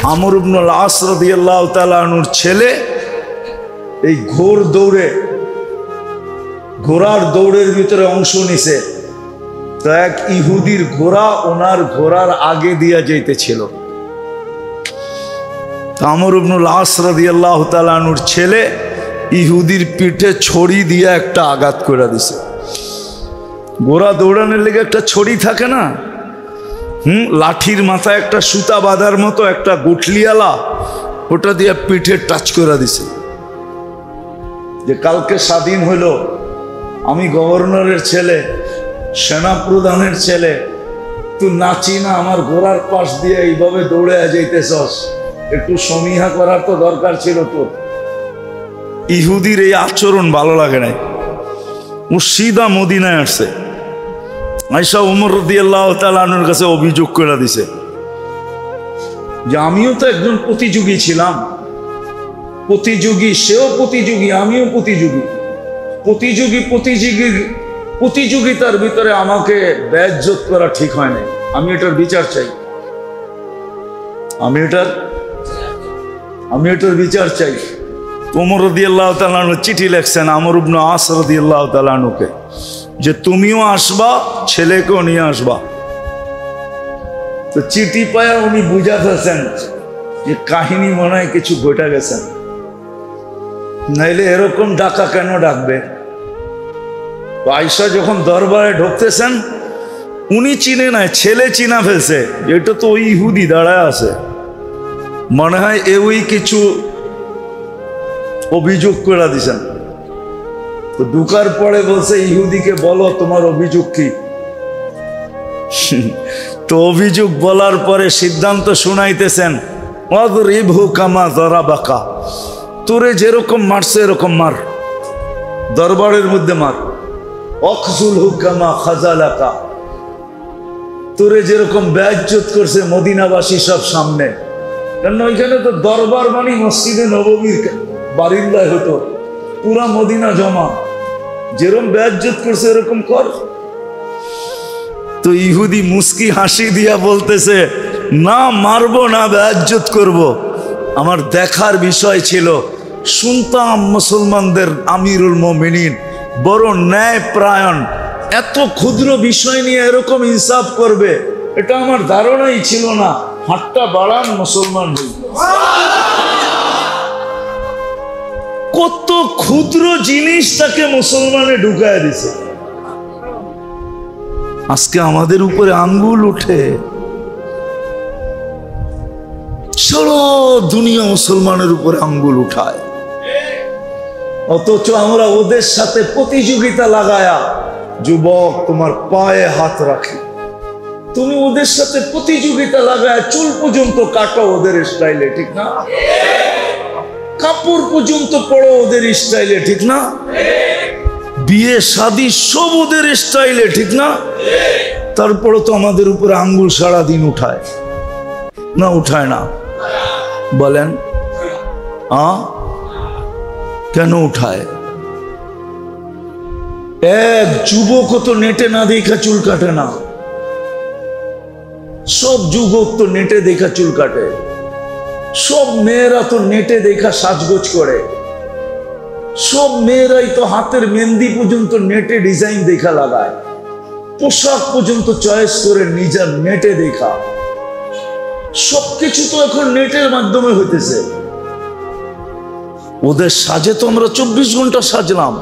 আমর ইবনুল আস রাদিয়াল্লাহু তাআলা আনহুর ছেলে এই ঘোড়ার দৌড়ের ভিতরে অংশ নিছে। তো এক ইহুদির ঘোড়া ওনার ঘোড়ার আগে দিয়া যাইতেছিল। আমর ইবনুল আস রাদিয়াল্লাহু তাআলা আনহুর ছেলে ইহুদির পিঠে ছড়ি দিয়ে একটা আঘাত করে দিছে। ঘোড়া দৌড়ানোর লেগে একটা ছড়ি থাকে না, লাঠির মাথায় একটা সুতা বাঁধার মতো একটা গুটলিয়ালা, ওটা দিয়ে পিঠে টাচ করে দিছে। যে কালকে স্বাধীন হইল, আমি গভর্নরের ছেলে, সেনাপ্রধানের ছেলে, তুই নাচি না আমার ঘোড়ার পাশ দিয়ে এইভাবে দৌড়ে যাইতেছস, একটু সমীহা করার তো দরকার ছিল তোর। ইহুদির এই আচরণ ভালো লাগে নাই। ও সিধা মদিনায় আসছে, আয়েশা ওমর রাদিয়াল্লাহু তাআলা আনহুর কাছে অভিযোগ করে দিছে যে আমিও তো একজন প্রতিযোগী ছিলাম, সেও প্রতিযোগী, আমিও প্রতিযোগিতার ভিতরে আমাকে বেইজ্জত করা ঠিক হয় না। আমি এটার বিচার চাই, আমি এটার বিচার চাই। ওমর রাদিয়াল্লাহু তাআলা আনহু চিঠি লিখছেন আমর ইবনে আস রাদিয়াল্লাহু তাআলা আনহুকে যে তুমিও আসবা, ছেলেকেও নিয়ে আসবা। তো চিঠি পায়া উনি বুঝাতেছেন যে কাহিনী মনে হয় কিছু ঘটে গেছেন, নাইলে এরকম ডাকা কেন ডাকবে। আয়েশা যখন দরবারে ঢুকতেছেন, উনি চিনে নাই, ছেলে চিনা ফেলছে, এটা তো ওই ইহুদি দাঁড়ায় আছে, মনে হয় ওই কিছু অভিযোগ করে দিছেন। তো ঢুকার পরে বলছে ইহুদিকে বলো তোমার অভিযোগ কি। তো অভিযোগ বলার পরে সিদ্ধান্ত শুনাইতেছেন, ওয়াদরিবহু কামা যারাবাকা, তোরে যেরকম মারছে এরকম মার, দরবারের মধ্যে মার। ওয়াখযুলহু কামা খাযালাকা, তোরে যেরকম বেইজ্জত করছে মদিনাবাসী সব সামনে, কারণ ওইখানে তো দরবার মানে মসজিদে নববীর বারিন্দায় হতো, পুরা মদিনা জমা, যেরকম বেইজ্জত করছে এরকম কর। তো ইহুদি মুস্কি হাসি দিয়া বলতেছে, না মারবো না, বেইজ্জত করব। আমার দেখার বিষয় ছিল, শুনতাম মুসলমানদের আমিরুল মুমিনিন বড় ন্যায় প্রায়ণ, এত ক্ষুদ্র বিষয় নিয়ে এরকম ইনসাফ করবে এটা আমার ধারণাই ছিল না। হাতটা বাড়ান, মুসলমান হই। কত ক্ষুদ্র জিনিস তাকে মুসলমানে ঢুকায় দিছে। আজকে আমাদের উপরে আঙ্গুল উঠে, সারা দুনিয়া মুসলমানের উপরে আঙ্গুল উঠায়, অথচ আমরা ওদের সাথে প্রতিযোগিতা লাগায়া, যুবক তোমার পায়ে হাত রাখি, তুমি ওদের সাথে প্রতিযোগিতা লাগায় চুল পর্যন্ত কাটো ওদের স্টাইলে, ঠিক না? কাপড় পর্যন্ত পড়ো ওদের স্টাইলে, ঠিক না? বিয়ে শাদী সব ওদের স্টাইলে, ঠিক না? তারপরে তো আমাদের উপরে আঙ্গুল সারাদিন উঠায় না, উঠায় না? বলেন কেন উঠায়? এক যুবক তো নেটে না দেখা চুল কাটে না, সব যুবক তো নেটে দেখা চুল কাটে, সব মেয়েরা তো নেটে দেখা সাজগোজ করে, সব মেয়েরাই তো হাতের মেহেন্দি পর্যন্ত নেটে ডিজাইন দেখা লাগায়, পোশাক পর্যন্ত চয়েস করে নিজের নেটে দেখা, সবকিছু তো এখন নেটের মাধ্যমে হইতেছে। ওদের সাজে তো আমরা 24 ঘন্টা সাজলাম,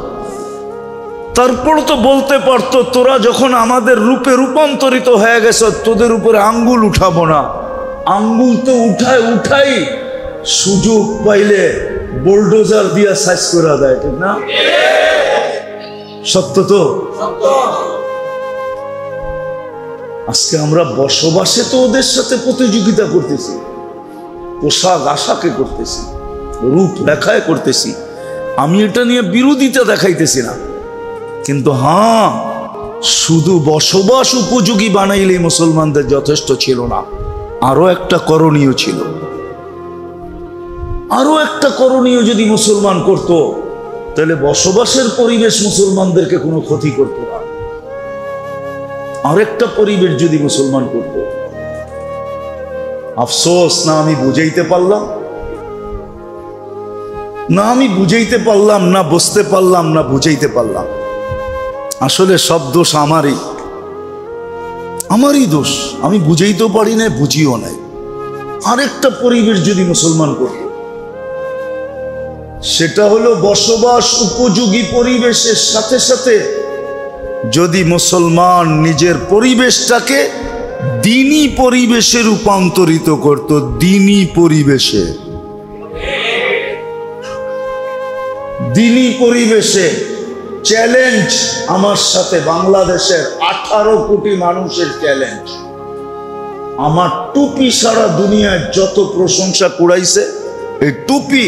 তারপর তো বলতে পারতো তোরা যখন আমাদের রূপে রূপান্তরিত হয়ে গেছ তোদের উপরে আঙ্গুল উঠাবো না। আঙ্গুল তো উঠাই সুযোগ পাইলে বুলডোজার দিয়া সাইজ করে দেয়, ঠিক না? সত্য তো। আজকে আমরা বসবাসে তো ওদের সাথে প্রতিযোগিতা করতেছি, পোশাক আশাকে করতেছি, রূপ দেখায় করতেছি। আমি এটা নিয়ে বিরোধিতা দেখাইতেছি না, কিন্তু শুধু বসবাস উপযোগী বানাইলে মুসলমানদের যথেষ্ট ছিল না, আরো একটা করণীয় ছিল। আরো একটা করণীয় যদি মুসলমান করত, তাহলে বসবাসের পরিবেশ মুসলমানদেরকে কোনো ক্ষতি করত না। আরেকটা পরিবেশ যদি মুসলমান করত, আফসোস, না আমি বুঝাইতে পারলাম, না আমি বুঝাইতে পারলাম, না বুঝতে পারলাম, না বুঝাইতে পারলাম। আসলে সব দোষ আমারই দোষ। আমি বুঝাইতেও পারি না, বুঝিও নাই। আরেকটা পরিবেশ যদি মুসলমান করত, সেটা হলো বসবাস উপযোগী পরিবেশের সাথে সাথে যদি মুসলমান নিজের পরিবেশটাকে দ্বীনি পরিবেশে রূপান্তরিত করত। দ্বীনি পরিবেশে, দ্বীনি পরিবেশে চ্যালেঞ্জ আমার সাথে বাংলাদেশের 18 কোটি মানুষের চ্যালেঞ্জ। আমার টুপি সারা দুনিয়ায় যত প্রশংসা কুড়াইছে, এই টুপি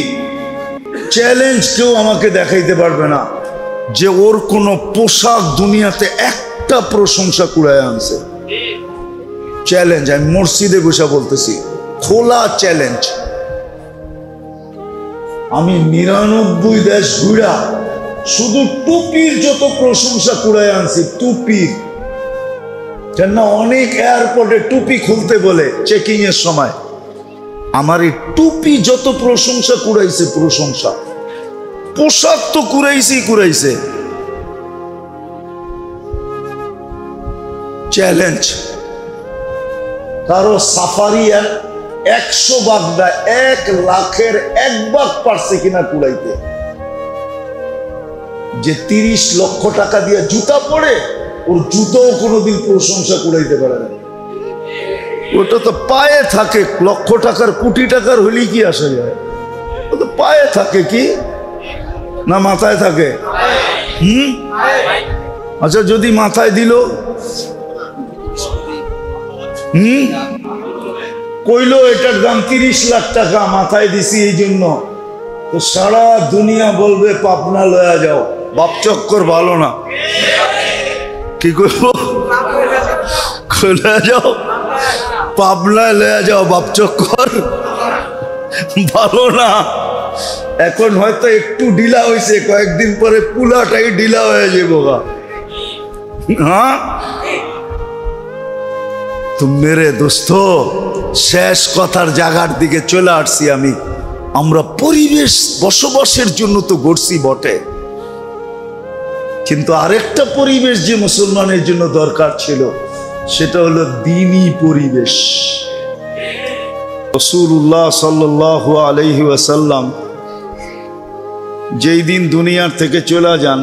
চ্যালেঞ্জ কেউ আমাকে দেখাইতে পারবে না যে ওর কোনো পোশাক দুনিয়াতে একটা প্রশংসা কুড়ায় আনছে। চ্যালেঞ্জ, আমি মসজিদে বসে বলতেছি, খোলা চ্যালেঞ্জ। আমি 99 দেশ ঘুরা শুধু টুপির যত প্রশংসা কুড়ায় আনছি। টুপির কেন, অনেক এয়ারপোর্টে টুপি খুলতে বলে চেকিং এর সময়। আমার এই টুপি যত প্রশংসা কুড়াইছে, প্রশংসা। পোশাক তো কুড়াইছে। চ্যালেঞ্জ, কারো সাফারি 100 ভাগ না 1 লাখের 1 ভাগ পারছে কিনা কুড়াইতে। যে 30 লক্ষ টাকা দিয়ে জুতা পরে, ওর জুতাও কোনোদিন প্রশংসা কুড়াইতে পারে না। ওটা তো পায়ে থাকে। লক্ষ টাকার কোটি টাকার হলেই কি আসা যায়? ও তো পায়ে থাকে, কি না মাথায় থাকে? আচ্ছা, যদি মাথায় দিল, কইলো এটার দাম 30 লাখ টাকা, মাথায় দিছি এই জন্য, তো সারা দুনিয়া বলবে পাবনা লয়া যাও। বাপ চক্কর ভালো না, কি করবো? লয়া যাও, পাবনায় লয়া যাও, বাপ চক্কর ভালো না। এখন হয়তো একটু ঢিলা হয়েছে, কয়েকদিন পরে পুলাটাই ঢিলা হয়ে যাবো। হ্যাঁ তো মেরে দোস্ত, শেষ কথার জায়গার দিকে চলে আসছি আমি। আমরা পরিবেশ বসবাসের জন্য তো গড়ছি বটে, কিন্তু আরেকটা পরিবেশ যে মুসলমানের জন্য দরকার ছিল, সেটা হলো দ্বীনি পরিবেশ। রাসূলুল্লাহ সাল্লাল্লাহু আলাইহি ওয়াসাল্লাম যেই দিন দুনিয়ার থেকে চলে যান,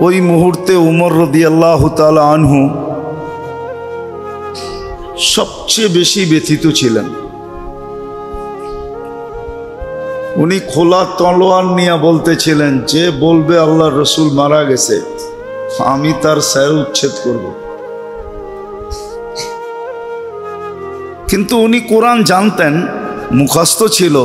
ওই মুহূর্তে উমর রাদিয়াল্লাহু তাআলা আনহু সবচেয়ে বেশি ব্যথিত ছিলেন। উনি খোলা তলোয়ার নিয়ে বলতেছিলেন, যে বলবে আল্লাহর রাসূল মারা গেছে, আমি তার স্যার উচ্ছেদ করব। কিন্তু উনি কোরআন জানতেন, মুখস্থ ছিল।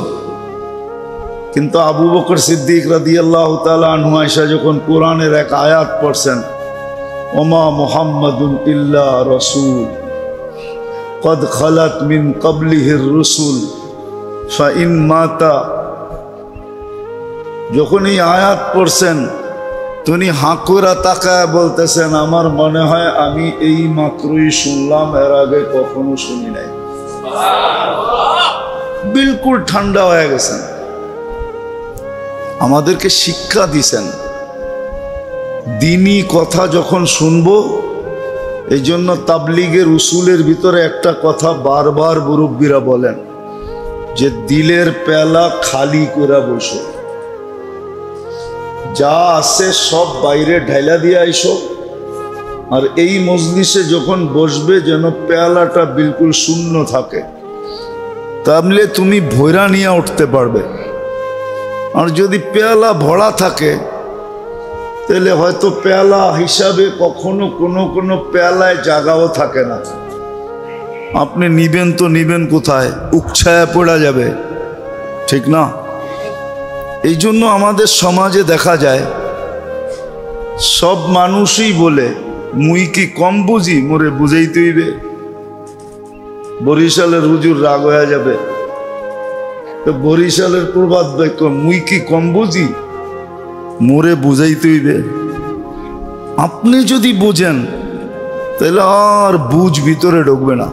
কিন্তু আবু বকর সিদ্দিক রাদিয়াল্লাহু তাআলা আনহু আয়েশা যখন কোরআনের এক আয়াত পড়ছেন, ওমা মুহাম্মাদুন ইল্লা রাসূল কদ খালাত মিন ক্বাবলিহির রুসুল ফাইন মাতা, যখন এই আয়াত পড়ছেন, তিনি হাঁকুরা তাকায় বলতেছেন, আমার মনে হয় আমি এই মাত্রই শুনলাম, এর আগে কখনো শুনি নাই। বিলকুল ঠান্ডা হয়ে গেছেন। আমাদেরকে শিক্ষা দিছেন, দ্বীনি কথা যখন শুনবো, এই জন্য তাবলীগের উসুলের ভিতরে একটা কথা বারবার মুরব্বীরা বলেন, যে দিলের পেলা খালি করে বসো, যা আছে সব বাইরে ঢাইলা দিয়ে আইসো, আর এই মজলিসে যখন বসবে যেন পেয়ালাটা বিলকুল শূন্য থাকে, তাহলে তুমি ভৈরা নিয়ে উঠতে পারবে। আর যদি পেয়ালা ভরা থাকে, তাহলে হয়তো পেয়ালা হিসাবে কখনো কোনো পেয়ালায় জায়গাও থাকে না। আপনি নিবেন তো নিবেন কোথায়? উকছায়া পড়া যাবে, ঠিক না? এই জন্য আমাদের সমাজে দেখা যায়, সব মানুষই বলে, মুই কি কম বুঝি, মোরে বুঝাইতে হইবে। বরিশালের হুজুর রাগ হয়ে যাবে, তো বরিশালের প্রবাদ বাক্য, মুই কি কম বুঝি, মোরে বুঝাইতে হইবে। আপনি যদি বুঝেন, তাহলে আর বুঝ ভিতরে ঢুকবে না।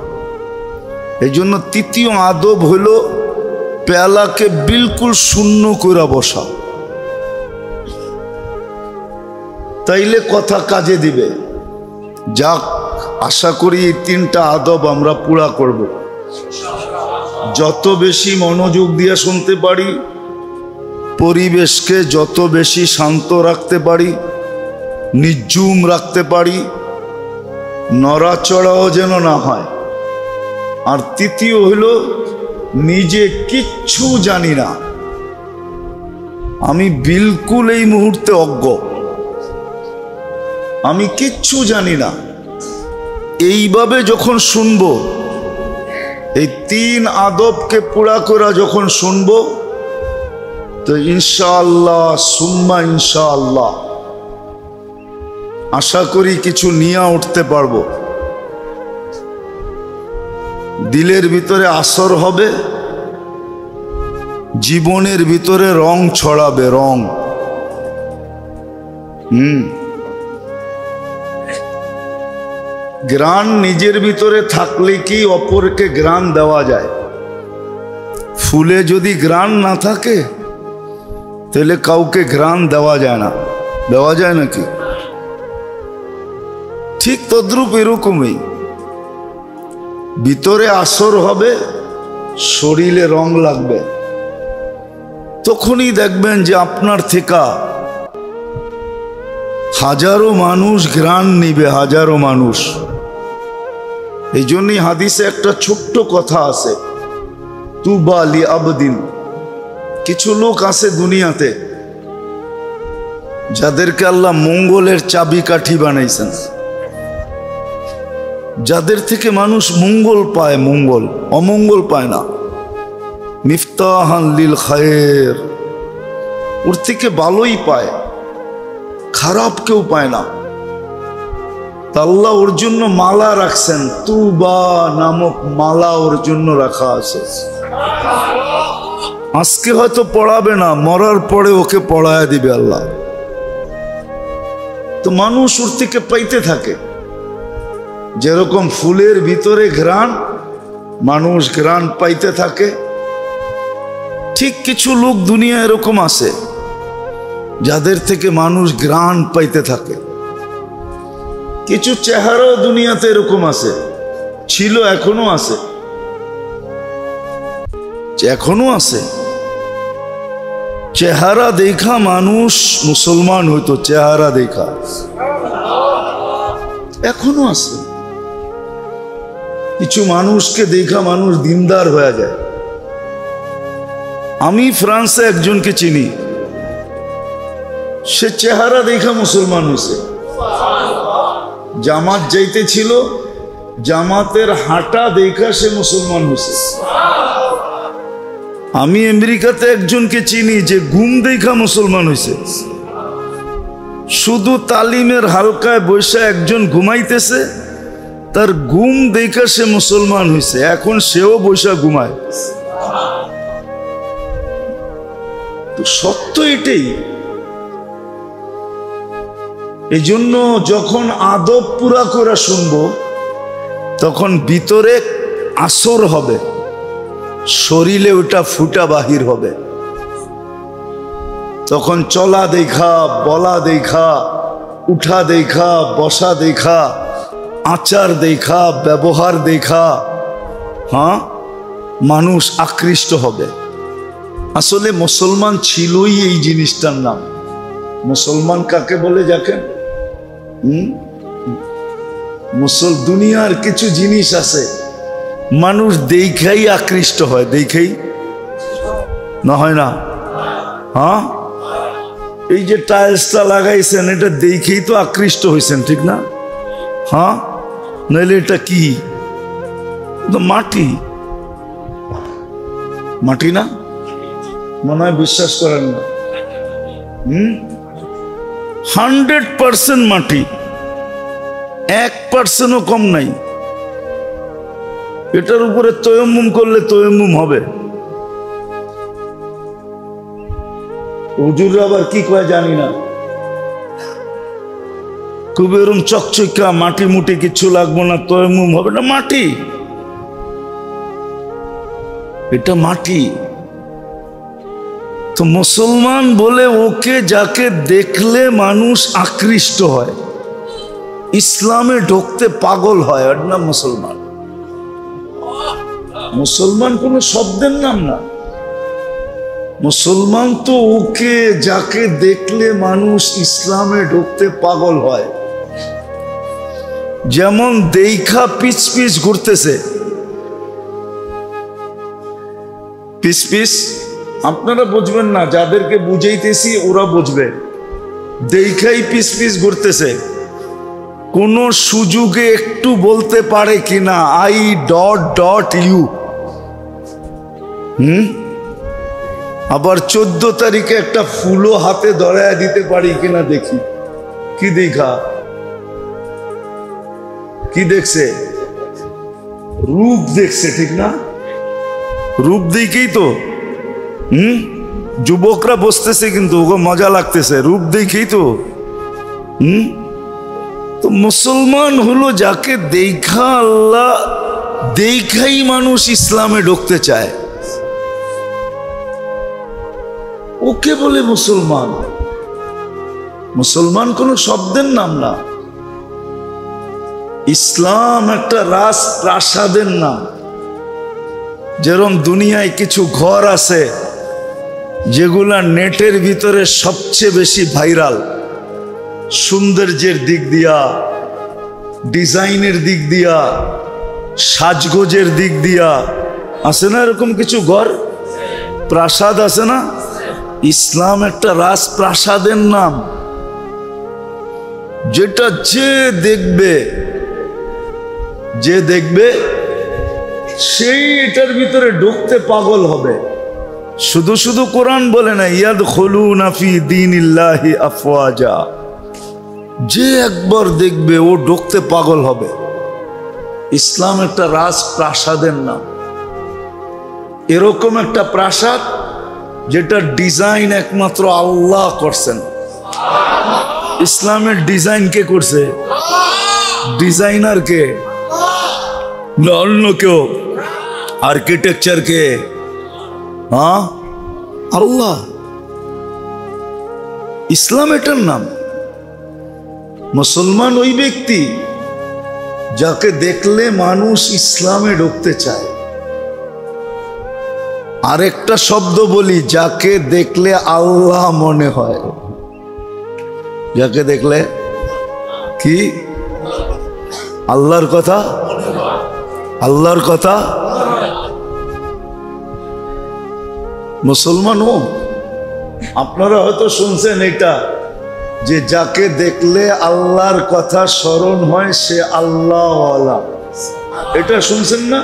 এই জন্য তৃতীয় আদব হইল পেয়ালাকে বিলকুল শূন্য করে বসা, তাইলে কথা কাজে দিবে। যাক, আশা করি এই তিনটা আদব আমরা পুরা করব। যত বেশি মনোযোগ দিয়ে শুনতে পারি, পরিবেশকে যত বেশি শান্ত রাখতে পারি, নির্জুম রাখতে পারি, নড়াচড়াও যেন না হয়। আর তৃতীয় হইল নিজে কিচ্ছু জানি না, আমি বিলকুল এই মুহূর্তে অজ্ঞ, আমি কিচ্ছু জানি না। এইভাবে যখন শুনবো, এই তিন আদবকে পুরা করা যখন শুনবো, তো ইনশাআল্লাহ সুম্মা ইনশাআল্লাহ আশা করি কিছু নিয়ে উঠতে পারবো। দিলের ভিতরে আসর হবে, জীবনের ভিতরে রং ছড়াবে, রং। গ্রাণ নিজের ভিতরে থাকলে কি অপরকে গ্রাণ দেওয়া যায়? ফুলে যদি গ্রাণ না থাকে তাহলে কাউকে গ্রাণ দেওয়া যায় না। দেওয়া যায় নাকি? ঠিক তদ্রূপ এরকমই ভিতরে আসর হবে, শরীরে রং লাগবে, তখনই দেখবেন যে আপনার থেকে হাজারো মানুষ ঘ্রাণ নিবে, হাজারো মানুষ। এই জন্যই হাদিসে একটা ছোট্ট কথা আছে, তুবা লি আবদিন। কিছু লোক আছে দুনিয়াতে যাদেরকে আল্লাহ মঙ্গলের চাবিকাঠি বানাইছেন, যাদের থেকে মানুষ মঙ্গল পায়, মঙ্গল, অমঙ্গল পায় না। মিফতাহান লিল খায়ের, ওর থেকে ভালোই পায়, খারাপ কেউ পায় না। তা আল্লাহ ওর জন্য মালা রাখছেন, তুবা নামক মালা ওর জন্য রাখা আছে। আজকে হয়তো পড়াবে না, মরার পরে ওকে পড়ায় দিবে আল্লাহ। তো মানুষ ওর থেকে পাইতে থাকে। যেরকম ফুলের ভিতরে ঘ্রাণ, মানুষ ঘ্রাণ পাইতে থাকে, ঠিক কিছু লোক দুনিয়া এরকম আছে যাদের থেকে মানুষ ঘ্রাণ পাইতে থাকে। কিছু চেহারাও দুনিয়াতে এরকম আছে, ছিল, এখনো আছে, এখনো আছে। চেহারা দেখা মানুষ মুসলমান হইতো, চেহারা দেখা এখনো আছে। কিছু মানুষকে দেখা মানুষ দিনদার হয়ে যায়। আমি ফ্রান্সে একজনকে চিনি, সে চেহারা দেখা মুসলমান হয়েছে। জামাত যাইতে ছিল, জামাতের হাঁটা দেখা সে মুসলমান হয়েছে। আমি আমেরিকাতে একজনকে চিনি যে ঘুম দেখা মুসলমান হয়েছে। শুধু তালিমের হালকায় বসে একজন ঘুমাইতেছে, তার ঘুম দেখা সে মুসলমান হয়েছে। এখন সেও বসে ঘুমায়। তো সত্য এটাই। এই জন্য যখন আদব পুরা করে শুনবো, তখন ভিতরে আসর হবে, শরীরে ওটা ফুটা বাহির হবে। তখন চলা দেখা, বলা দেখা, উঠা দেখা, বসা দেখা, আচার দেখা, ব্যবহার দেখা, হ্যাঁ, মানুষ আকৃষ্ট হবে। আসলে মুসলমান ছিলই এই জিনিসটার নাম। মুসলমান কাকে বলে দেখেন? দুনিয়ার কিছু জিনিস আছে মানুষ দেখাই আকৃষ্ট হয়, দেখাই না হয় না? হ্যাঁ, এই যে টাইলসটা লাগাইছেন, এটা দেখেই তো আকৃষ্ট হয়েছেন, ঠিক না? হ্যাঁ, নইলে এটা কি? মাটি, মাটি না? মনে হয় বিশ্বাস করেন না। 100% মাটি, 1%ও কম নাই। এটার উপরে তয়ম্মুম করলে তয়ম্মুম হবে। হুজুররা আবার কি কয় জানি না, খুব এরকম চকচকা মাটি মুটি কিছু লাগবো না, তয়ম্মুম হবে না। মাটি এটা মাটি। তো মুসলমান বলে ওকে যাকে দেখলে মানুষ আকৃষ্ট হয়, ইসলামে ঢুকতে পাগল হয়, ওর নাম মুসলমান। মুসলমান কোনো শব্দের নাম না। মুসলমান তো ওকে যাকে দেখলে মানুষ ইসলামে ঢুকতে পাগল হয়। যেমন দেখা পিছ পিছ ঘুরতেছে, পিছ পিছ, আপনারা বুঝবেন না, যাদেরকে বুঝাইতেছি ওরা বুঝবে। দেখাই পিছ পিছ ঘুরতেছে, কোন সুযোগে একটু বলতে পারে কিনা আই ডট ডট ইউ। আবার 14 তারিখে একটা ফুলও হাতে ধরায় দিতে পারি কিনা দেখি। কি দেখা? কি দেখছে? রূপ দেখছে, ঠিক না? রূপ দেখেই তো যুবকরা বসতেছে, কিন্তু ওকে মজা লাগতেছে, রূপ দেখেই তো। তো মুসলমান হলো যাকে দেখা আল্লাহ দেখাই মানুষ ইসলামে ঢুকতে চায়, ওকে বলে মুসলমান। মুসলমান কোন শব্দের নাম না। ইসলাম একটা রাজপ্রাসাদের নাম। যেরকম দুনিয়ায় কিছু ঘর আছে যেগুলা নেটের ভিতরে সবচেয়ে বেশি ভাইরাল, সৌন্দর্যের দিক দিয়া, ডিজাইনের দিক দিয়া, সাজগোজের দিক দিয়া, আছে না এরকম কিছু ঘর, প্রাসাদ আছে না? ইসলাম একটা রাজপ্রাসাদের নাম, যেটা যে দেখবে সেই এটার ভিতরে ঢুকতে পাগল হবে। শুধু শুধু কোরআন বলে না ইয়াদখুলুনা ফি দীনিল্লাহি আফওয়াজা, যে একবার দেখবে ও ঢুকতে পাগল হবে। ইসলাম একটা রাজপ্রাসাদের নাম। এরকম একটা প্রাসাদ যেটা ডিজাইন একমাত্র আল্লাহ করছেন। ইসলামের ডিজাইন কে করছে? ডিজাইনার কে? না অন্য কেউ? আর্কিটেকচার কে? হ্যাঁ, আল্লাহ। ইসলাম এটার নাম। মুসলমান ওই ব্যক্তি যাকে দেখলে মানুষ ইসলামে ঢুকতে চায়। আরেকটা শব্দ বলি, যাকে দেখলে আল্লাহ মনে হয়। যাকে দেখলে কি? আল্লাহর কথা, আল্লাহর কথা। মুসলমানও আপনারা হয়তো শুনছেন এটা, যে যাকে দেখলে আল্লাহর কথা স্মরণ হয় সে আল্লাহওয়ালা। এটা শুনছেন না?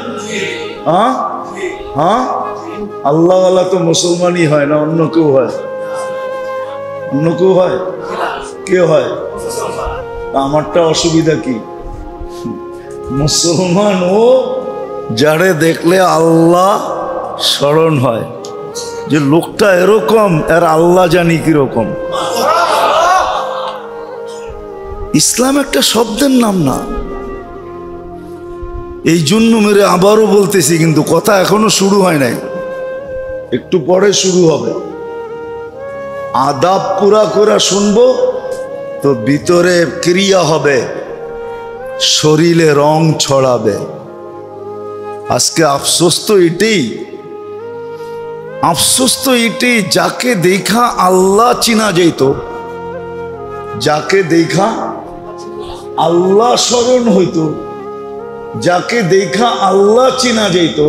হ্যাঁ হ্যাঁ, আল্লাহওয়ালা তো মুসলমানই হয় না, অন্য কেউ হয়? অন্য কেউ হয়? কে হয়? আমারটা অসুবিধা কি? মুসলমান ও যারে দেখলে আল্লাহ স্মরণ হয়, যে লোকটা এরকম, এর আল্লাহ জানি কিরকম। ইসলাম একটা শব্দের নাম না। এই জন্য মেরে আবারও বলতেছি, কিন্তু কথা এখনো শুরু হয় নাই, একটু পরে শুরু হবে। আদাব পুরা করে শুনবো তো ভিতরে ক্রিয়া হবে, শরীরে রং ছড়াবে। আজকে আফসোস তো এটাই, আফসোস তো এটাই, যাকে দেখা আল্লাহ চিনা যেত, যাকে দেখা আল্লাহ স্মরণ হইতো, যাকে দেখা আল্লাহ চিনা যেত,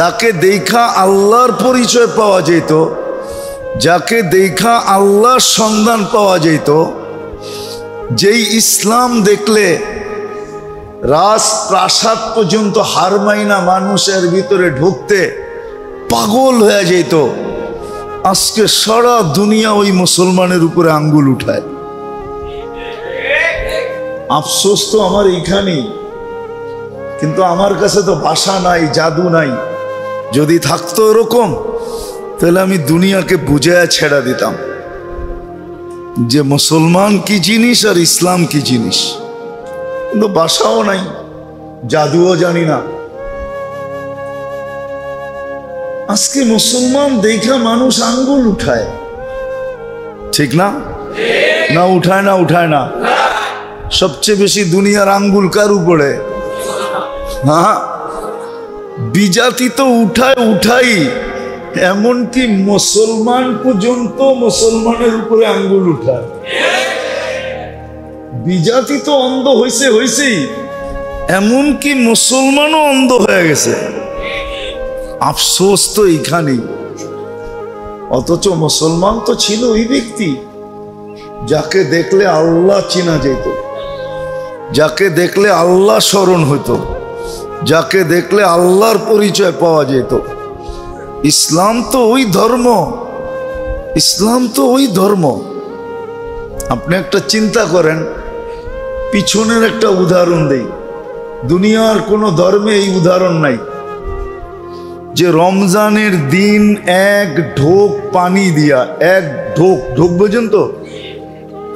যাকে দেখা আল্লাহর পরিচয় পাওয়া যেত, যাকে দেখা আল্লাহর সন্ধান পাওয়া যেত, যেই ইসলাম দেখলে রাজপ্রাসাদ পর্যন্ত হার মাইনা মানুষের ভিতরে ঢুকতে পাগল হয়ে যেত, আজকে সারা দুনিয়া ওই মুসলমানের উপরে আঙ্গুল উঠায়। আফসোস তো আমার এইখানেই, কিন্তু আমার কাছে তো ভাষা নাই, জাদু নাই। যদি থাকতো এরকম, তাহলে আমি দুনিয়াকে বুঝায় ছেড়া দিতাম যে মুসলমান কি জিনিস আর ইসলাম কি জিনিস। কিন্তু ভাষাও নাই, জাদুও জানি না। আজকে মুসলমান দেখা মানুষ আঙ্গুল উঠায়, ঠিক না? না উঠায় না? উঠায় না? সবচেয়ে বেশি দুনিয়ার আঙ্গুল কার উপরে? হ্যাঁ, বিজাতি তো উঠায় উঠাই, এমনকি মুসলমান পর্যন্ত মুসলমানের উপরে আঙ্গুল উঠায়। বিজাতি তো অন্ধ হয়েছেই, এমনকি মুসলমানও অন্ধ হয়ে গেছে। আফসোস তো এইখানেই। অথচ মুসলমান তো ছিল ওই ব্যক্তি যাকে দেখলে আল্লাহ চিনা যেত, যাকে দেখলে আল্লাহ স্মরণ হইতো, যাকে দেখলে আল্লাহর পরিচয় পাওয়া যেত। ইসলাম তো ওই ধর্ম, ইসলাম তো ওই ধর্ম। আপনি একটা চিন্তা করেন, পিছনের একটা উদাহরণ দেই, দুনিয়ার কোনো ধর্মে এই উদাহরণ নাই যে রমজানের দিন এক ঢোক পানি দিয়া, এক ঢোক, ঢোক বোঝেন তো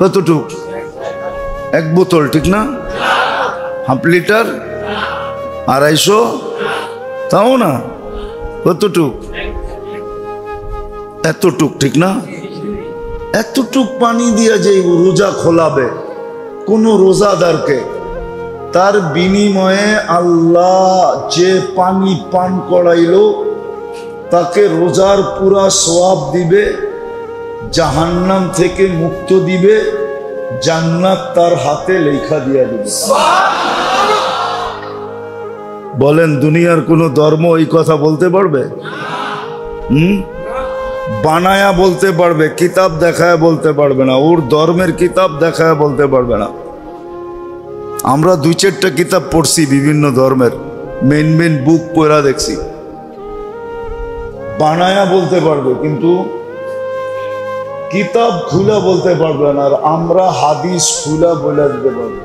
কতটুক? এক বোতল, ঠিক না? হাফ লিটার, 250, তাও না, কতটুক? এতটুক, ঠিক না? এতটুক পানি দিয়া যে রোজা খোলাবে কোন রোজাদারকে, তার বিনিময়ে আল্লাহ যে পানি পান করাইলো তাকে রোজার পুরা সওয়াব দিবে, জাহান্নাম থেকে মুক্ত দিবে, জান্নাত তার হাতে লেখা দিয়া দিবে। বলেন, দুনিয়ার কোন ধর্ম এই কথা বলতে পারবে? বানায়া বলতে পারবে, কিতাব দেখায় বলতে পারবে না। ওর ধর্মের কিতাব দেখায় বলতে পারবে না। আমরা 2-4টা কিতাব পড়ছি বিভিন্ন ধর্মের, মেন বুক পড়া দেখছি, বানায়া বলতে পারবে কিন্তু কিতাব খুলা বলতে পারবে না। আর আমরা হাদিস খুলা বলে দিতে পারবো,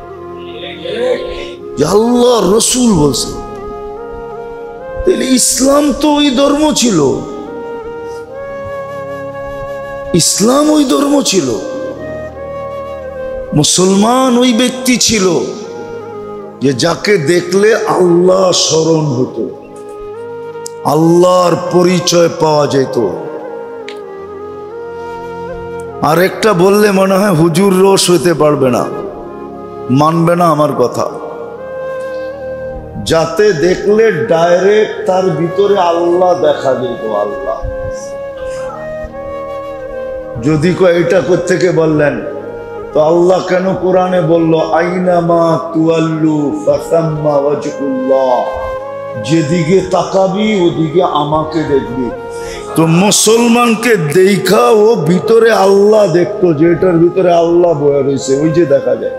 আল্লাহ রসুল বলছে। তাহলে ইসলাম তো ওই ধর্ম ছিল, ইসলাম ওই ধর্ম ছিল, মুসলমান ওই ব্যক্তি ছিল যে যাকে দেখলে আল্লাহ স্মরণ হতো, আল্লাহর পরিচয় পাওয়া যেত। আর একটা বললে মনে হয় হুজুর রোষ হইতে পারবে না, মানবে না আমার কথা। যাতে দেখলে ডাইরেক্ট তার ভিতরে আল্লাহ দেখা যেত। আল্লাহ যদি এটা কোত্থেকে বললেন, তো আল্লাহ কেন কোরআনে বলল আইনামা তুয়াল্লু ফাসাম্মা ওয়াজহুল্লাহ, যেদিকে তাকাবি ওদিকে আমাকে দেখবি। তো মুসলমানকে দেখা ও ভিতরে আল্লাহ দেখতো, যেটার ভিতরে আল্লাহ বয়ে রয়েছে ওই যে দেখা যায়।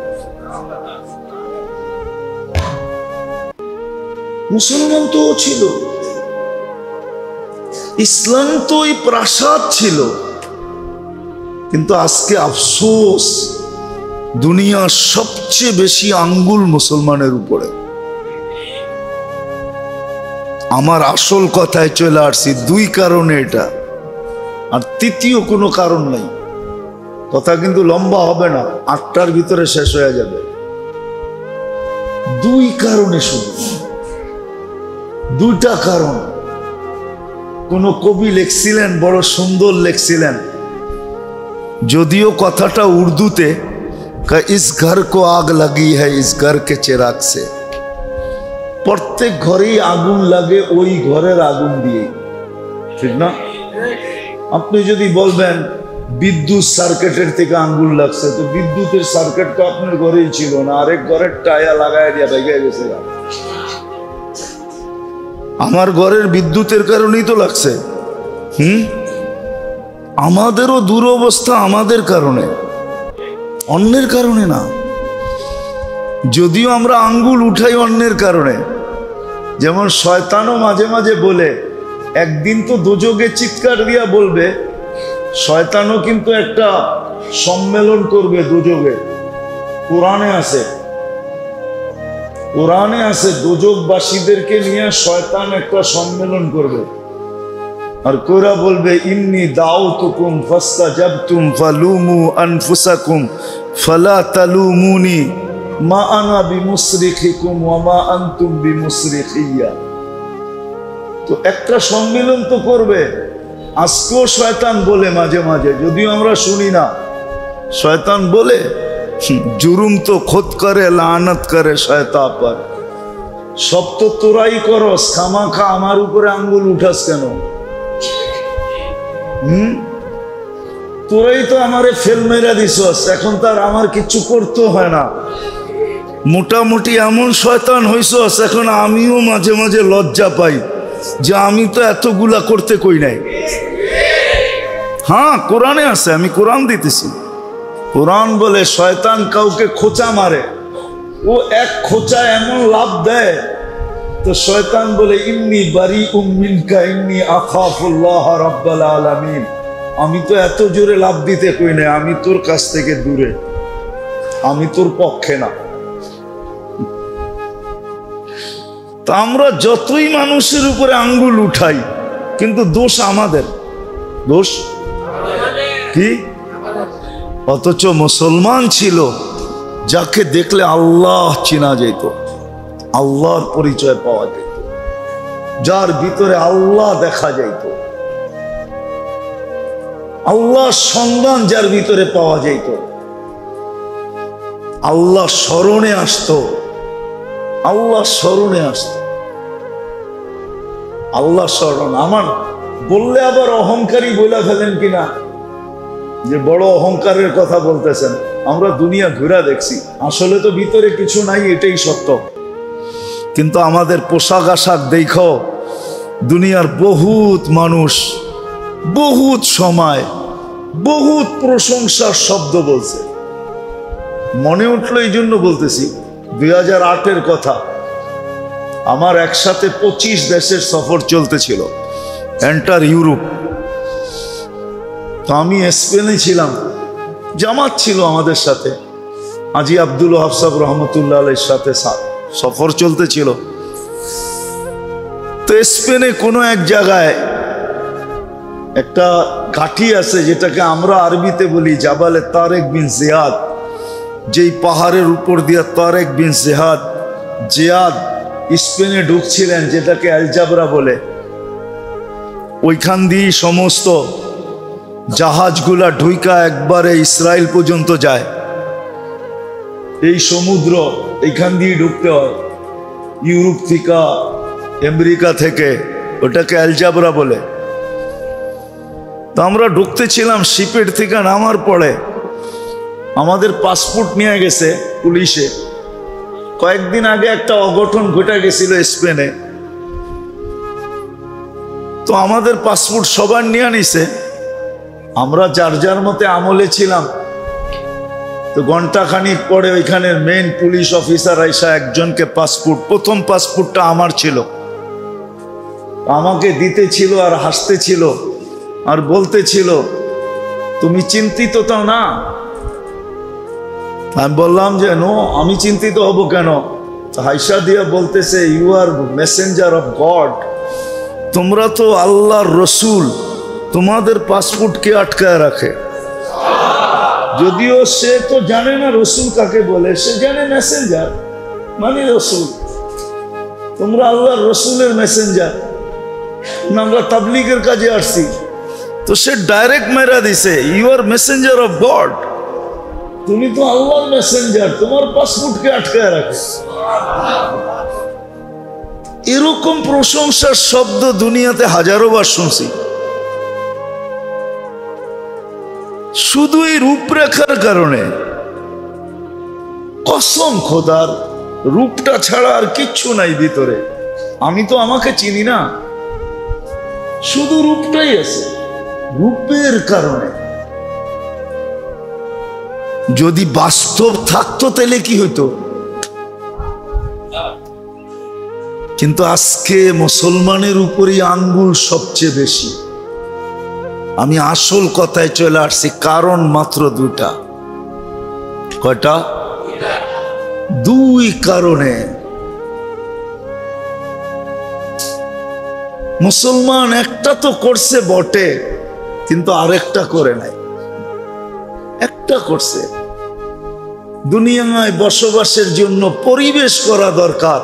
মুসলমান তো ছিল, ইসলাম তো ওই প্রাসাদ ছিল। কিন্তু আজকে আফসোস, দুনিয়ার সবচেয়ে বেশি আঙ্গুল মুসলমানের উপরে। আমার আসল কথায় চলে আসছি, 2 কারণে এটা, আর তৃতীয় কোনো কারণ নাই। কথা কিন্তু লম্বা হবে না, 8টার ভিতরে শেষ হয়ে যাবে। 2 কারণে, শুধু 2টা কারণ। কোন কবি লিখছিলেন, বড় সুন্দর লিখছিলেন, যদিও কথাটা উর্দুতে, ইস ঘর কো আগ লাগি হ্যায় ইস ঘর কে চিরাগ সে। প্রত্যেক ঘরেই আগুন লাগে ওই ঘরের আগুন দিয়ে, ঠিক না? আপনি যদি বলবেন বিদ্যুৎ সার্কিটের থেকে আঙ্গুল লাগছে, তো বিদ্যুতের সার্কিট তো আপনার ঘরেই ছিল না, আরেক ঘরের টায়া লাগাই দিয়া ভেঙে গেছে। আমার ঘরের বিদ্যুতের কারণেই তো লাগছে। আমাদেরও দুরবস্থা আমাদের কারণে, অন্যের কারণে না। যদিও আমরা আঙ্গুল উঠাই অন্যের কারণে। যেমন শয়তানও মাঝে মাঝে বলে, একদিন তো দোজগে চিৎকার দিয়া বলবে, শয়তানও কিন্তু একটা সম্মেলন করবে দোজগে। কোরআনে আছে, কোরআনে আছে দোজকবাসীদেরকে নিয়ে শয়তান একটা সম্মেলন করবে। আর কোরা বলবে, ইন্নী দাউতুকুম ফাস্তাজাবতুম ফালুমু আনফুসাকুম ফালা তালুমুনি মা আনা বিমুসরিখিকুম ওয়া মা আনতুম বিমুসরিখিয়া। তো একটা সম্মিলন তো করবে। আজকেও শয়তান বলে মাঝে মাঝে, যদিও আমরা শুনি না, শয়তান বলে জুরুম তো খুদ করে লানত করে শয়তা পর। সব তো তোরাই করস, খামাখা আমার উপরে আঙ্গুল উঠাস কেন? তোরাই তো আমারে ফেল মেরা দিছস, এখন তার আমার কিছু করতে হয় না। মোটামুটি এমন শয়তান হইছস, এখন আমিও মাঝে মাঝে লজ্জা পাই যে আমি তো এতগুলা করতে কই নাই। হ্যাঁ, কোরআনে আছে, আমি কোরআন দিতেছি। কোরআন বলে শয়তান কাউকে খোঁচা মারে, ও এক খোঁচা এমন লাভ দেয়, তো শয়তান বলে ইন্নী বারিউম মিনকা ইন্নী আখাফুল্লাহ রাব্বাল আলামিন। আমি তো এত জোরে লাভ দিতে কই নাই, আমি তোর কাছ থেকে দূরে, আমি তোর পক্ষে না। তা আমরা যতই মানুষের উপরে আঙ্গুল উঠাই, কিন্তু দোষ আমাদের, দোষ কি? অথচ মুসলমান ছিল যাকে দেখলে আল্লাহ চেনা যেত, আল্লাহর পরিচয় পাওয়া যেত, যার ভিতরে আল্লাহ দেখা যেত, আল্লাহর সন্ধান যার ভিতরে পাওয়া যেত, আল্লাহ স্মরণে আসতো, আল্লাহ স্মরণে আসতো। আল্লাহ স্মরণ আমার বললে আবার অহংকারী বলে ফেলেন কিনা, যে বড় অহংকারের কথা বলতেছেন। আমরা দুনিয়া ঘুরা দেখছি, আসলে তো ভিতরে কিছু নাই, এটাই সত্য। কিন্তু আমাদের পোশাক আশাক দেখো, দুনিয়ার বহুত মানুষ বহুত সময় বহুত প্রশংসার শব্দ বলছে। মনে উঠলো এই জন্য বলতেছি, 2008-এর কথা। আমার একসাথে 25 দেশের সফর চলতেছিল, এন্টার ইউরোপ। তো আমি স্পেনে ছিলাম, জামাত ছিল আমাদের সাথে, আজি আব্দুল ওয়াহাব সাহেব রহমতুল্লাহ আলাইহির সাথে সফর চলতেছিল। তো স্পেনে কোনো এক জায়গায় একটা ঘাঁটি আছে, যেটাকে আমরা আরবিতে বলি জাবালে তারেক বিন জিয়াদ। যেই পাহাড়ের উপর দিয়ে তারেক বিন জিয়াদ স্পেনে ঢুকছিলেন, যেটাকে আলজাবরা বলে, ওইখান দিয়ে সমস্ত জাহাজগুলা ঢুইকা একবারে ইসরায়েল পর্যন্ত যায়। এই সমুদ্র এইখান দিয়ে ঢুকতে হয়, ইউরোপ থেকে, আমেরিকা থেকে, ওটাকে আলজাবরা বলে। তো আমরা ঢুকতেছিলাম, শিপের থেকে নামার পরে আমাদের পাসপোর্ট নিয়ে গেছে পুলিশে। কয়েকদিন আগে একটা অঘটন ঘটে গেছিল স্পেনে, তো আমাদের পাসপোর্ট সবার নিয়ে নিছে। আমরা যার যার মতে আমলে ছিলাম। তো ঘন্টাখানিক পরে ওইখানের মেইন পুলিশ অফিসার আইসা একজনকে পাসপোর্ট, প্রথম পাসপোর্টটা আমার ছিল, আমাকে দিতে ছিল আর হাসতে ছিল আর বলতেছিল, তুমি চিন্তিত তো না? আমি বললাম যে নো, আমি চিন্তিত হব কেন? হাইসা দিয়া বলতেছে, you are messenger of God, তোমরা তো আল্লাহর রসুল, তোমাদের পাসপোর্ট কে আটকায় রাখে? যদিও সে তো জানে না রসুল কাকে বলে, সে জানে মেসেঞ্জার মানে রসুল। তোমরা আল্লাহর রসুলের মেসেঞ্জার, আমরা তাবলীগের কাজে আসছি। তো সে ডাইরেক্ট মেরা দিছে, you are messenger of God, তুমি তো আল্লাহর মেসেঞ্জার, তোমার পাসপোর্টকে আটকায় রাখে। এরকম প্রশংসার শব্দ দুনিয়াতে হাজারো বার শুনছি। শুধু এই রূপরেখার কারণে, কসম খোদার, রূপটা ছাড়া আর কিচ্ছু নাই ভিতরে। আমি তো আমাকে চিনি না, শুধু রূপটাই আছে। রূপের কারণে যদি বাস্তব থাকতো তাহলে কি হইতো? কিন্তু আজকে মুসলমানের উপরই আঙ্গুল সবচেয়ে বেশি। আমি আসল কথায় চলে আসছি, কারণ মাত্র দুটা। কয়টা? দুই কারণে মুসলমান একটা তো করছে বটে, কিন্তু আরেকটা করে নাই। একটা করছে, দুনিয়ায় বসবাসের জন্য পরিবেশ করা দরকার,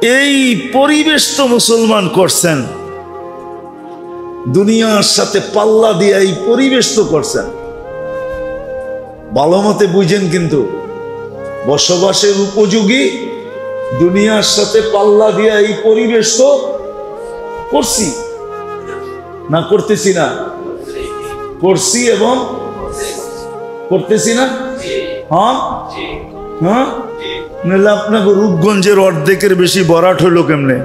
এই পরিবেশ তো মুসলমান করছেন, দুনিয়ার সাথে পাল্লা দিয়ে এই পরিবেশ তো করছেন। ভালো মতে বুঝেন, কিন্তু বসবাসের উপযোগী দুনিয়ার সাথে পাল্লা দিয়ে এই পরিবেশ তো করছি না, করতেছি না? করছি এবং করতেছি না? হ্যাঁ হ্যাঁ, নাহলে আপনাকে রূপগঞ্জের অর্ধেকের বেশি বরাট হইল কেমনে?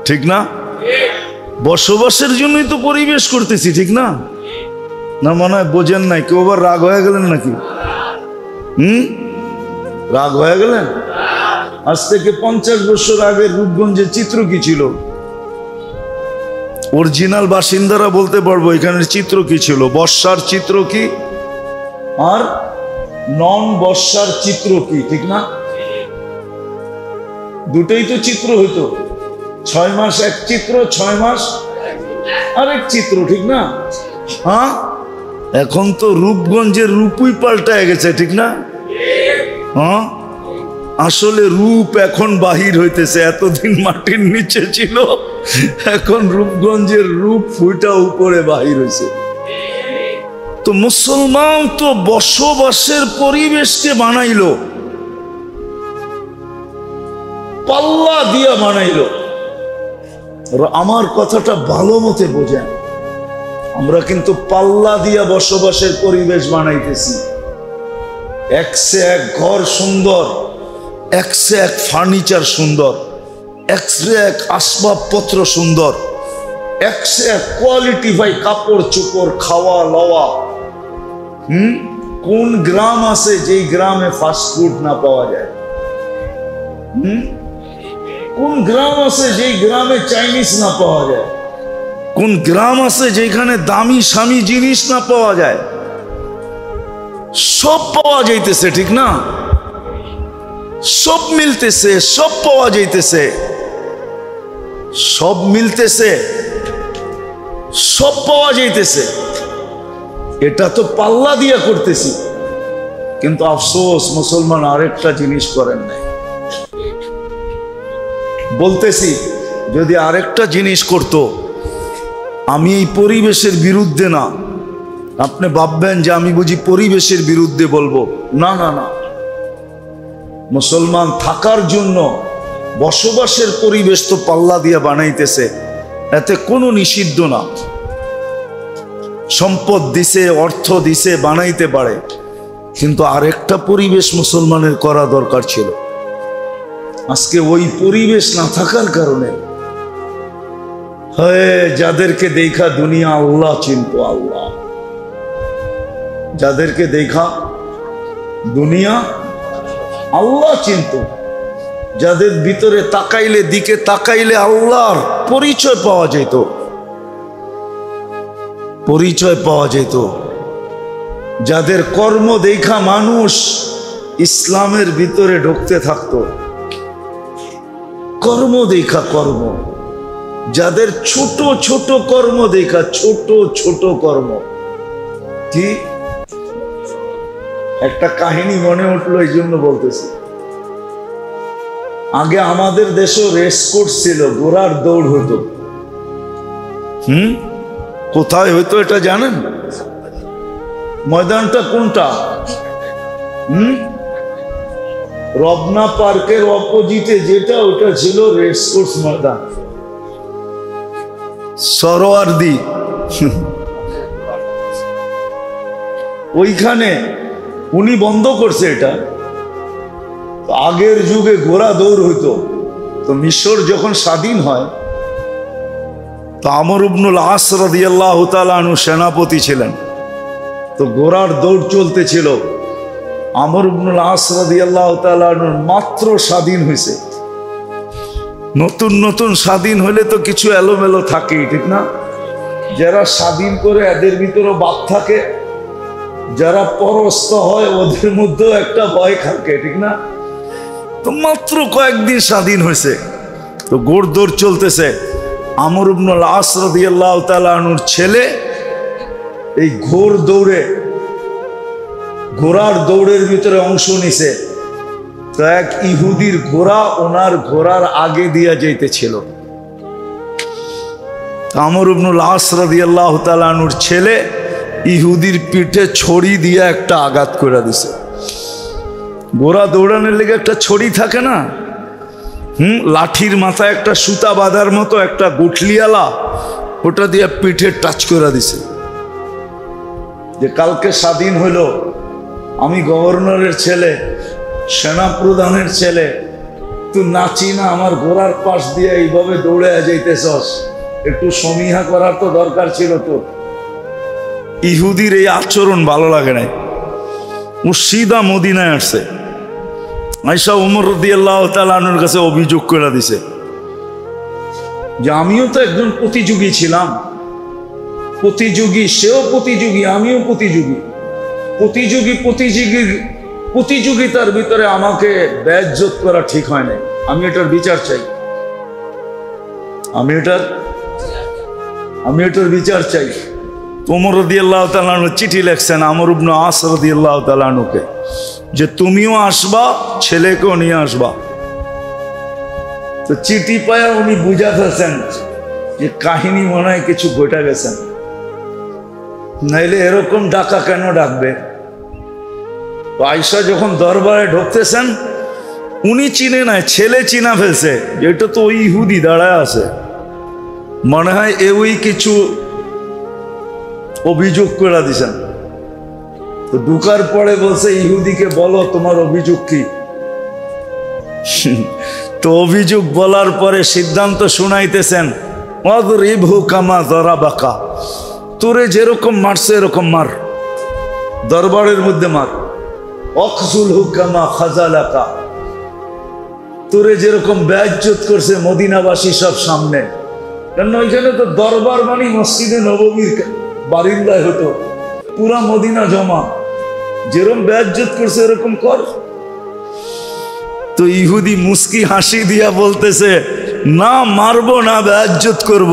ঠিক না? বসবাসের জন্যই তো পরিবেশ করতেছি, ঠিক না? না মনে হয় বোঝেন নাই? কেউ আবার রাগ হয়ে গেলেন নাকি? রাগ হয়ে গেলেন? আজ থেকে 50 বছর আগে রূপগঞ্জের চিত্র কি ছিল? অরিজিনাল বাসিন্দারা বলতে পারবো এখানের চিত্র কি ছিল। বর্ষার চিত্র কি আর নন বর্ষার চিত্র কি, ঠিক না? দুটোই তো চিত্র হইতো। 6 মাস এক চিত্র, 6 মাস আরেক চিত্র, ঠিক না? হ্যাঁ, এখন তো রূপগঞ্জের রূপই পাল্টায় গেছে, ঠিক না? হ্যাঁ, আসলে রূপ এখন বাহির হইতেছে। এতদিন মাটির নিচে ছিল, এখন রূপগঞ্জের রূপ ফুটা উপরে বাহির হয়েছে। তো মুসলমান তো বসবাসের পরিবেশকে বানাইলো, পাল্লা দিয়া বানাইলো। আমার কথাটা ভালো মতে বোঝেন, আমরা কিন্তু পাল্লা দিয়া বসবাসের পরিবেশ বানাইতেছি। একসে এক ঘর সুন্দর, একসে এক ফার্নিচার সুন্দর, একসে এক আসবাবপত্র সুন্দর, একসে এক কোয়ালিটি ভাই কাপড় চোপড়, খাওয়া লওয়া। কোন গ্রাম আছে যেই গ্রামে ফাস্ট ফুড না পাওয়া যায়? কোন গ্রাম আছে যেই গ্রামে চাইনিজ না পাওয়া যায়? কোন গ্রাম আছে যেখানে দামি স্বামী জিনিস না পাওয়া যায়? সব পাওয়া যাইতেছে, ঠিক না? সব মিলতেছে, সব পাওয়া যাইতেছে, সব মিলতেছে, সব পাওয়া যাইতেছে। এটা তো পাল্লা দিয়া করতেছি, কিন্তু আফসোস মুসলমান আরেকটা জিনিস করেন নাই। বলতেছি যদি আরেকটা জিনিস করত, আমি এই পরিবেশের বিরুদ্ধে না। আপনি ভাববেন যে আমি বুঝি পরিবেশের বিরুদ্ধে বলবো। না না না, মুসলমান থাকার জন্য বসবাসের পরিবেশ তো পাল্লা দিয়া বানাইতেছে, এতে কোনো নিষিদ্ধ না। সম্পদ দিছে, অর্থ দিছে, বানাইতে পারে, কিন্তু আরেকটা পরিবেশ মুসলমানের করা দরকার ছিল। আজকে ওই পরিবেশ না থাকার কারণে যাদেরকে দেখা দুনিয়া আল্লাহ চিনত, আল্লাহ যাদেরকে দেখা দুনিয়া আল্লাহ চিনত, যাদের ভিতরে তাকাইলে, দিকে তাকাইলে আল্লাহর পরিচয় পাওয়া যেত, পরিচয় পাওয়া যেত, যাদের কর্ম দেখা মানুষ ইসলামের ভিতরে ঢুকতে থাকতো। কর্ম দেখা, কর্ম, যাদের ছোট ছোট কর্ম দেখা, ছোট ছোট কর্ম। কি একটা কাহিনী মনে উঠলো, এই জন্য বলতেছি। আগে আমাদের দেশে রেস কোর্স ছিল, ঘোড়ার দৌড় হতো। কোথায় হইতো এটা জানেন? ময়দানটা কোনটা? রবনা পার্কের অপোজিটে যেটা, ওটা ছিল রেস কোর্স ময়দান। সরোয়ারদি, ওইখানে উনি বন্ধ করছে এটা। আগের যুগে ঘোড়া দৌড় হইতো। তো মিশর যখন স্বাধীন হয়, তো আমর ইবনুল আস রাদিয়াল্লাহু তাআলা আনহু সেনাপতি ছিলেন। তো ঘোড়ার দৌড় চলতেছিল। আমর ইবনুল আস রাদিয়াল্লাহু তাআলা আনহু মাত্র স্বাধীন হয়েছে। নতুন নতুন স্বাধীন হলে তো কিছু এলোমেলো থাকেই, ঠিক না? যারা স্বাধীন করে এদের ভিতরে বাদ থাকে, যারা পরস্ত হয় ওদের মধ্যেও একটা ভয় থাকে, ঠিক না? তো মাত্র কয়েকদিন স্বাধীন হয়েছে, তো ঘোড় দৌড় চলতেছে। আমর ইবনুল আস রাদিয়াল্লাহু তাআলা আনহুর ছেলে এই ঘোড়ার দৌড়ের ভিতরে অংশ নিছে। তো এক ইহুদির ঘোড়া ওনার ঘোড়ার আগে দিয়া যাইতেছিল। আমর ইবনুল আস রাদিয়াল্লাহু তাআলা আনহুর ছেলে ইহুদির পিঠে ছড়ি দিয়ে একটা আঘাত করে দিছে। ঘোড়া দৌড়ানোর লেগে একটা ছড়ি থাকে না, লাঠির মাথায় একটা সুতা বাঁধার মতো একটা গুঠলিয়ালা, ওটা দিয়ে পিঠে টাচ করে দিছে। যে কালকে স্বাধীন হলো, আমি গভর্নরের ছেলে, সেনা প্রধানের ছেলে, তুই নাচি না আমার ঘোড়ার পাশ দিয়ে এইভাবে দৌড়ে যাইতেছস, একটু সমীহা করার তো দরকার ছিল তো। ইহুদির এই আচরণ ভালো লাগে নাই। ও সিধা মদিনায় আসছে, আয়েশা ওমর রাদিয়াল্লাহু তাআলা আনহুর কাছে অভিযোগ করে দিছে যে আমিও তো একজন প্রতিযোগী ছিলাম, প্রতিযোগী, সেও প্রতিযোগী, আমিও প্রতিযোগী, প্রতিযোগিতার ভিতরে আমাকে বেইজ্জত করা ঠিক হয় না। আমি এটার বিচার চাই, আমি এটার বিচার চাই। ওমর রাদিয়াল্লাহু তাআলা আনহু চিঠি লিখছেন আমর ইবনে আস রাদিয়াল্লাহু তাআলা আনহুকে যে তুমিও আসবা, ছেলেকেও নিয়ে আসবা। তো চিঠি পায়া উনি বুঝা ফেলছেন যে কাহিনী মনে হয় কিছু ঘটে গেছেন, নাইলে এরকম ডাকা কেন ডাকবে। তো আয়েশা যখন দরবারে ঢুকতেছেন, উনি চিনে নাই, ছেলে চিনা ফেলছে যে এটা তো ওই ইহুদি দাঁড়ায় আছে, মনে হয় ওই কিছু অভিযোগ করে দিছেন। তো ঢুকার পরে বলছে ইহুদিকে বলো তোমার অভিযোগ কি। তো অভিযোগ বলার পরে সিদ্ধান্ত শুনাইতেছেন, ওয়াদরিবহু কামা যারাবাকা, তোরে যেরকম মারছে এরকম মার, দরবারের মধ্যে মার। ওয়াখযুলহু কামা খাযালাকা, তোরে যেরকম বেইজ্জত করছে মদিনাবাসী সব সামনে, কারণ ওইখানে তো দরবার মানে মসজিদে নববীর বারিন্দায় হতো, পুরা মদিনা জমা, যেরকম বেইজ্জত করছে এরকম কর। তো ইহুদি মুস্কি হাসি দিয়া বলতেছে, না মারবো না, বেইজ্জত করব।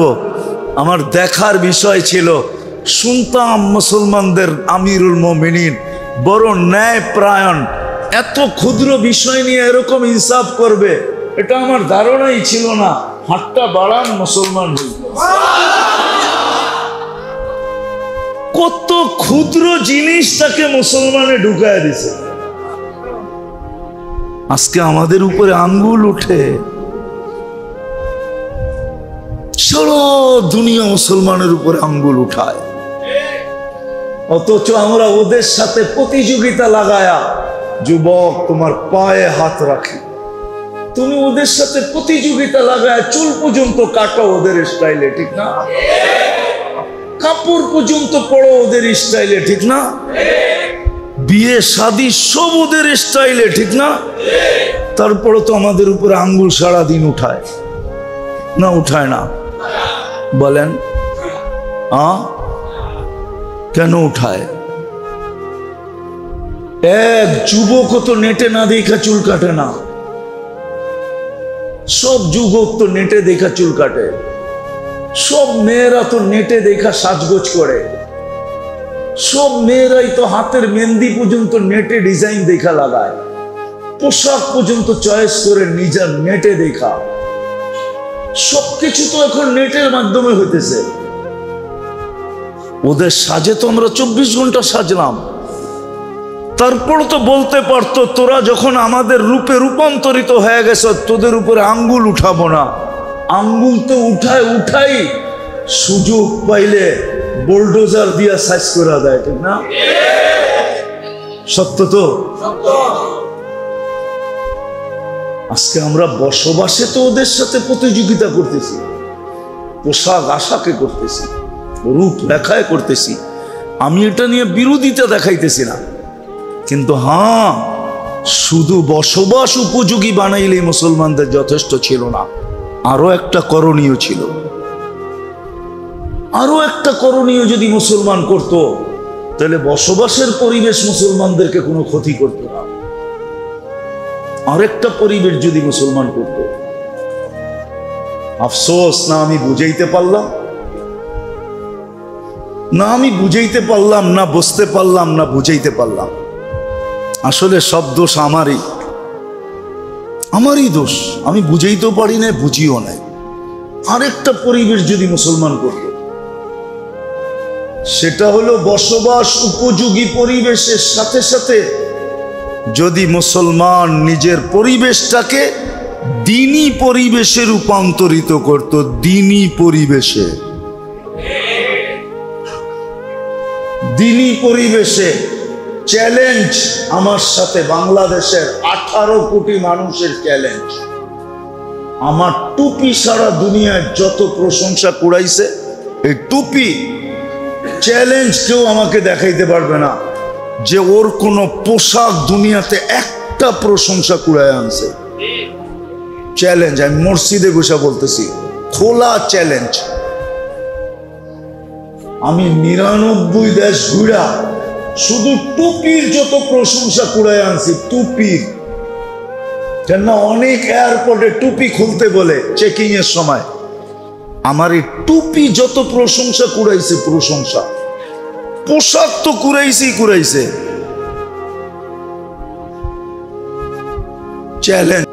আমার দেখার বিষয় ছিল, শুনতাম মুসলমানদের আমিরুল মুমিনিন বড় ন্যায় প্রায়ণ, এত ক্ষুদ্র বিষয় নিয়ে এরকম ইনসাফ করবে এটা আমার ধারণাই ছিল না। হাতটা বাড়ান, মুসলমান হইল। কত ক্ষুদ্র জিনিসটাকে মুসলমানে ঢুকায় দিছে। আজকে আমাদের উপরে আঙ্গুল উঠে, সারা দুনিয়া মুসলমানের উপরে আঙ্গুল উঠায়, অথচ আমরা ওদের সাথে প্রতিযোগিতা লাগায়া, যুবক তোমার পায়ে হাত রাখি, তুমি ওদের সাথে প্রতিযোগিতা লাগায় চুল পর্যন্ত কাটো ওদের স্টাইলে, ঠিক না? কাপড় পর্যন্ত পড়ো ওদের স্টাইলে, ঠিক না? বিয়ে শাদী সব ওদের স্টাইলে, ঠিক না? তারপরে তো আমাদের উপরে আঙ্গুল সারাদিন উঠায় না, উঠায় না? বলেন কেন উঠায়? এক যুবক তো নেটে না দেখা চুল কাটে না, সব যুবক তো নেটে দেখা চুল কাটে, সব মেয়েরা তো নেটে দেখা সাজগোজ করে, সব মেয়েরাই তো হাতের মেহেন্দি পর্যন্ত নেটে ডিজাইন দেখা লাগায়, পোশাক পর্যন্ত চয়েস করে নিজের নেটে দেখা, সবকিছু তো এখন নেটের মাধ্যমে হইতেছে। ওদের সাজে তো আমরা 24 ঘন্টা সাজলাম, তারপর তো বলতে পারতো তোরা যখন আমাদের রূপে রূপান্তরিত হয়ে গেছ তোদের উপরে আঙ্গুল উঠাবো না। আঙ্গুল তো উঠাই সুযোগ পাইলে বুলডোজার দিয়া সাইজ করে দেয়, ঠিক না? সত্য তো। আজকে আমরা বসবাসে তো ওদের সাথে প্রতিযোগিতা করতেছি, পোশাক আশাকে করতেছি, রূপ দেখায় করতেছি। আমি এটা নিয়ে বিরোধিতা দেখাইতেছি না, কিন্তু হ্যাঁ, শুধু বসবাস উপযোগী বানাইলেই মুসলমানদের যথেষ্ট ছিল না, আরো একটা করণীয় ছিল। আরো একটা করণীয় যদি মুসলমান করত, তাহলে বসবাসের পরিবেশ মুসলমানদেরকে কোনো ক্ষতি করত না। আরেকটা পরিবেশ যদি মুসলমান করত, আফসোস না আমি বুঝাইতে পারলাম না, আমি বুঝাইতে পারলাম না, বুঝতে পারলাম না, বুঝাইতে পারলাম। আসলে সব দোষ আমারই, আমারই দোষ, আমি বুঝেইতেও পারি না, বুঝিও নাই। আরেকটা পরিবেশ যদি মুসলমান করত, সেটা হলো বসবাস উপযোগী পরিবেশের সাথে সাথে যদি মুসলমান নিজের পরিবেশটাকে দ্বীনি পরিবেশে রূপান্তরিত করত, দ্বীনি পরিবেশে, দ্বীনি পরিবেশে। চ্যালেঞ্জ আমার সাথে বাংলাদেশের 18 কোটি মানুষের চ্যালেঞ্জ। আমার টুপি সারা দুনিয়ায় যত প্রশংসা কুড়াইছে, এই টুপি চ্যালেঞ্জ কেউ আমাকে দেখাইতে পারবে না যে ওর কোনো পোশাক দুনিয়াতে একটা প্রশংসা কুড়ায় আনছে। চ্যালেঞ্জ, আমি মসজিদে বসে বলতেছি, খোলা চ্যালেঞ্জ। আমি 99 দেশ ঘুরা শুধু টুপির যত প্রশংসা কুড়ায় আনছি, টুপির। কেন অনেক এয়ারপোর্টে টুপি খুলতে বলে চেকিং এর সময়, আমার এই টুপি যত প্রশংসা কুড়াইছে, প্রশংসা। পোশাক তো কুড়াইছে। চ্যালেঞ্জ।